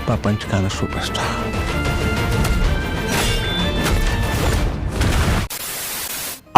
ప్రపంచకాల super star.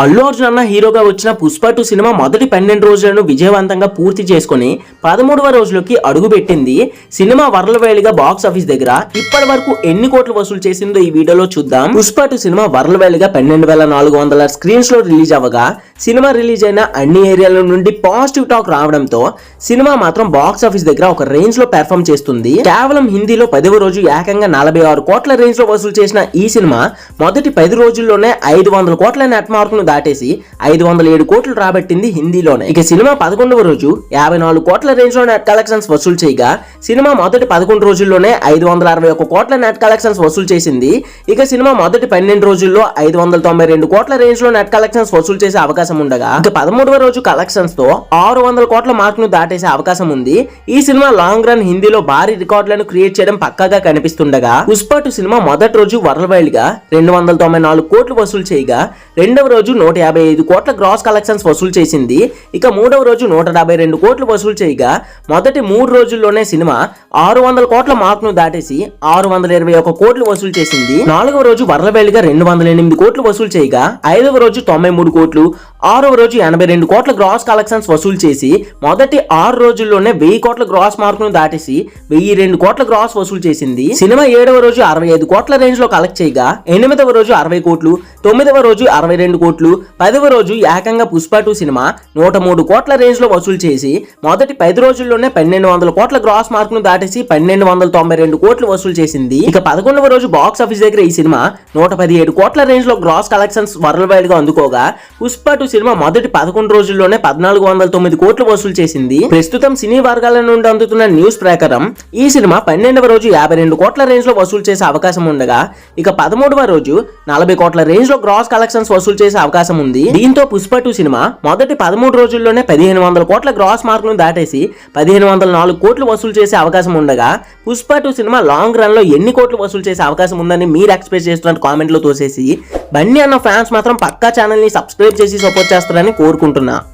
Allu Arjun అన్న హీరోగా వచ్చిన పుష్ప 2 సినిమా మొదటి 12 రోజులను విజయవంతంగా పూర్తి చేసుకుని 13వ రోజులోకి అడుగుపెట్టింది. సినిమా వరల్డ్‌వైడ్‌గా బాక్స్ ఆఫీస్ దగ్గర ఇప్పటి వరకు ఎన్ని కోట్లు వసూలు చేసిందో ఈ వీడియోలో చూద్దాం. పుష్ప 2 సినిమా వరల్డ్‌వైడ్‌గా 12,400 స్క్రీన్స్ లో రిలీజ్ అవ్వగా సినిమా రిలీజ్ అయిన అన్ని ఏరియాల నుండి పాజిటివ్ టాక్ రావడంతో సినిమా మాత్రం బాక్స్ ఆఫీస్ దగ్గర ఒక రేంజ్ లో పెర్ఫామ్ చేస్తుంది. కేవలం హిందీలో 10వ రోజు ఏకంగా 46 కోట్ల రేంజ్ లో వసూలు చేసిన ఈ సినిమా మొదటి 10 రోజుల్లోనే 500 కోట్ల నెట్ మార్క్ ను దాటేసి 507 కోట్లు రాబట్టింది హిందీలోనే. ఇక సినిమా 11వ రోజు 54 కోట్ల రేంజ్ లో నెట్ కలెక్షన్స్ వసూలు చేయగా సినిమా మొదటి 11 రోజుల్లోనే 561 కోట్ల నెట్ కలెక్షన్స్ వసూలు చేసింది. ఇక సినిమా మొదటి 12 రోజుల్లో 592 కోట్ల రేంజ్ లో నెట్ కలెక్షన్స్ వసూలు చేసే అవకాశం ఉండగా ఇక 13వ రోజు కలెక్షన్స్ తో 600 కోట్ల మార్క్ ను దాటేసే అవకాశం ఉంది. ఈ సినిమా లాంగ్ రన్ హిందీలో భారీ రికార్డులను క్రియేట్ చేయడం పక్కాగా కనిపిస్తుండగా పుష్ప 2 సినిమా మొదటి రోజు వరల్డ్ వైడ్ గా 294 కోట్లు వసూలు చేయగా రెండవ రోజు 155 కోట్ల గ్రాస్ కలెక్షన్స్ వసూలు చేసింది. ఇక మూడవ రోజు 172 కోట్లు వసూలు చేయగా మొదటి 3 రోజుల్లోనే సినిమా 600 కోట్ల మార్క్ ను దాటేసి 621 కోట్లు వసూలు చేసింది. నాలుగవ రోజు వరల్డ్ వైడ్ గా 208 కోట్లు వసూలు చేయగా ఐదవ రోజు 93 కోట్లు, ఆరవ రోజు 82 కోట్ల గ్రాస్ కలెక్షన్స్ వసూలు చేసి మొదటి 6 రోజుల్లోనే 1000 కోట్ల గ్రాస్ మార్క్ ను దాటేసి 1002 కోట్ల గ్రాస్ వసూలు చేసింది. సినిమా 7వ రోజు 65 కోట్ల రేంజ్ లో కలెక్ట్ చేయగా 8వ రోజు 60 కోట్లు, 9వ రోజు 62 కోట్లు, 10వ రోజు ఏకంగా పుష్ప 2 సినిమా 103 కోట్ల రేంజ్ లో వసూలు చేసి మొదటి 10 రోజుల్లోనే 1200 కోట్ల గ్రాస్ మార్క్ ను దాటేసి 1292 కోట్లు వసూలు చేసింది. ఇక 11వ రోజు బాక్స్ ఆఫీస్ దగ్గర ఈ సినిమా 117 కోట్ల రేంజ్ లో గ్రాస్ కలెక్షన్స్ వరల్డ్ వైడ్ గా అందుకోగా పుష్ప 2 సినిమా మొదటి 11 రోజుల్లోనే 1409 కోట్లు వసూలు చేసింది. ప్రస్తుతం సినీ వర్గాల నుండి అందుతున్న న్యూస్ ప్రకారం ఈ సినిమా 12వ రోజు 52 కోట్ల రేంజ్ లో వసూలు చేసే అవకాశం ఉండగా ఇక 13వ రోజు 40 కోట్ల రేంజ్ లో గ్రాస్ కలెక్షన్స్ వసూలు చేసే అవకాశం ఉంది. దీంతో పుష్ప 2 సినిమా మొదటి 13 రోజుల్లోనే 1500 కోట్ల గ్రాస్ మార్క్ ను దాటేసి 1504 కోట్లు వసూలు చేసే అవకాశం ఉండగా పుష్ప 2 సినిమా లాంగ్ రన్ లో ఎన్ని కోట్లు వసూలు చేసే అవకాశం ఉందని మీరు ఎక్స్పెక్ట్ చేస్తున్న కామెంట్ లో తోసేసి బన్నీ అన్న ఫ్యాన్స్ మాత్రం పక్కా ఛానల్ ని సబ్స్క్రైబ్ చేసి సపోర్ట్ చేస్తారని కోరుకుంటున్నా.